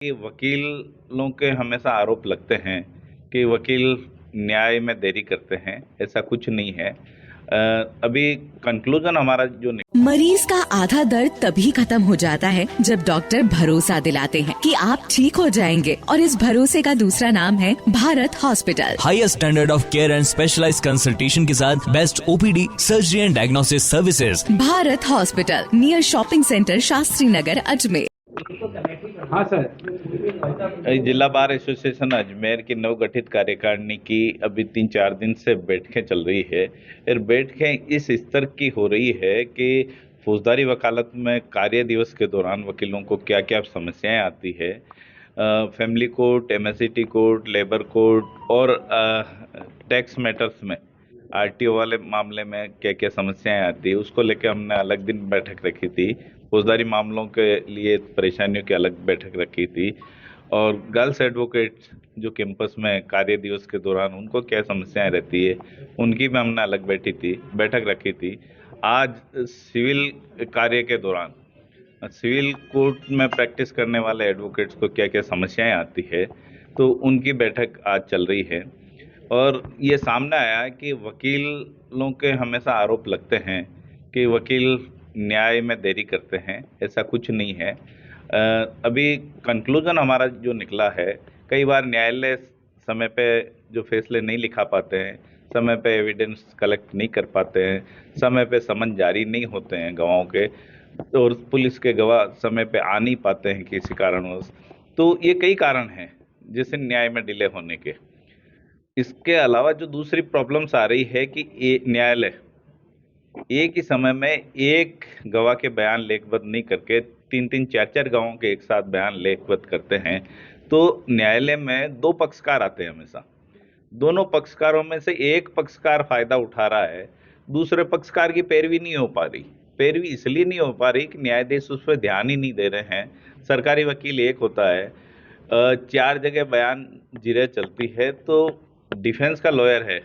कि वकीलों के हमेशा आरोप लगते हैं कि वकील न्याय में देरी करते हैं। ऐसा कुछ नहीं है। अभी कंक्लूजन हमारा जो मरीज का आधा दर्द तभी खत्म हो जाता है जब डॉक्टर भरोसा दिलाते हैं कि आप ठीक हो जाएंगे, और इस भरोसे का दूसरा नाम है Bharat hospital. Highest standard of care and specialised consultation के साथ best OPD, surgery and diagnosis services. Bharat hospital, near shopping centre, Shastri Nagar, Ajmer. हाँ सर। जिला बार एसोसिएशन अजमेर की नवगठित कार्यकारिणी की अभी 3-4 दिन से बैठकें चल रही है, और बैठकें इस स्तर की हो रही है कि फौजदारी वकालत में कार्य दिवस के दौरान वकीलों को क्या क्या समस्याएं आती है, family court, MSCT court, labour court और टैक्स मैटर्स में आरटीओ वाले मामले में क्या क्या समस्याएं आती है, उसको लेकर हमने अलग दिन बैठक रखी थी। फौजदारी मामलों के लिए परेशानियों की अलग बैठक रखी थी, और गर्ल्स एडवोकेट्स जो कैंपस में कार्य दिवस के दौरान उनको क्या समस्याएं रहती है, उनकी भी हमने अलग बैठक रखी थी। आज सिविल कार्य के दौरान सिविल कोर्ट में प्रैक्टिस करने वाले एडवोकेट्स को क्या क्या समस्याएं आती है, तो उनकी बैठक आज चल रही है। और ये सामने आया है कि वकीलों के हमेशा आरोप लगते हैं कि वकील न्याय में देरी करते हैं। ऐसा कुछ नहीं है। अभी कंक्लूजन हमारा जो निकला है, कई बार न्यायालय समय पे जो फैसले नहीं लिखा पाते हैं, समय पे एविडेंस कलेक्ट नहीं कर पाते हैं, समय पे समन जारी नहीं होते हैं गवाहों के, और पुलिस के गवाह समय पे आ नहीं पाते हैं किसी कारणवश। तो ये कई कारण हैं जिससे न्याय में डिले होने के। इसके अलावा जो दूसरी प्रॉब्लम्स आ रही है कि न्यायालय एक ही समय में एक गवाह के बयान लेखबद्ध नहीं करके 3-3, 4-4 गवाहों के एक साथ बयान लेखबद्ध करते हैं, तो न्यायालय में 2 पक्षकार आते हैं हमेशा। दोनों पक्षकारों में से एक पक्षकार फायदा उठा रहा है, दूसरे पक्षकार की पैरवी नहीं हो पा रही। पैरवी इसलिए नहीं हो पा रही कि न्यायाधीश उस पर ध्यान ही नहीं दे रहे हैं। सरकारी वकील एक होता है, 4 जगह बयान जिरह चलती है, तो डिफेंस का लॉयर है,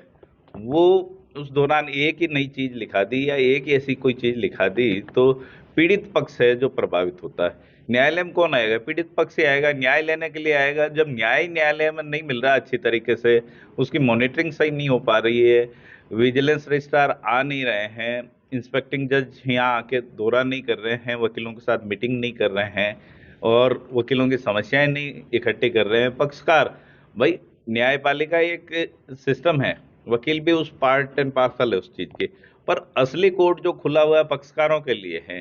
वो उस दौरान एक ही नई चीज लिखा दी या एक ही ऐसी कोई चीज लिखा दी, तो पीड़ित पक्ष है जो प्रभावित होता है। न्यायालय में कौन आएगा? पीड़ित पक्ष ही आएगा, न्याय लेने के लिए आएगा। जब न्यायालय में नहीं मिल रहा अच्छी तरीके से, उसकी मॉनिटरिंग सही नहीं हो पा रही है, विजिलेंस रजिस्ट्रार आ नहीं रहे हैं, इंस्पेक्टिंग जज यहाँ आके दौरा नहीं कर रहे हैं, वकीलों के साथ मीटिंग नहीं कर रहे हैं, और वकीलों की समस्याएं नहीं इकट्ठी कर रहे हैं पक्षकार। भाई, न्यायपालिका एक सिस्टम है, वकील भी उस पार्ट एंड पार्सल है उस चीज के, पर असली कोर्ट जो खुला हुआ है पक्षकारों के लिए है।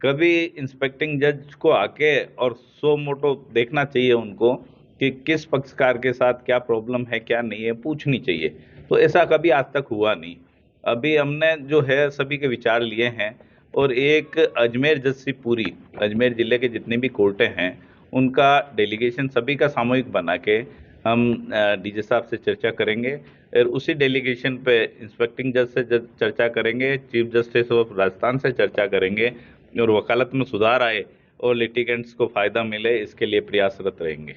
कभी इंस्पेक्टिंग जज को आके और सो मोटो देखना चाहिए उनको कि किस पक्षकार के साथ क्या प्रॉब्लम है, क्या नहीं है, पूछनी चाहिए। तो ऐसा कभी आज तक हुआ नहीं। अभी हमने जो है सभी के विचार लिए हैं, और एक अजमेर जज से पूरी अजमेर जिले के जितनी भी कोर्टें हैं उनका डेलीगेशन सभी का सामूहिक बना के हम डीजे साहब से चर्चा करेंगे, और उसी डेलीगेशन पे इंस्पेक्टिंग जज से चर्चा करेंगे, चीफ जस्टिस ऑफ राजस्थान से चर्चा करेंगे, और वकालत में सुधार आए और लिटिगेंट्स को फायदा मिले, इसके लिए प्रयासरत रहेंगे।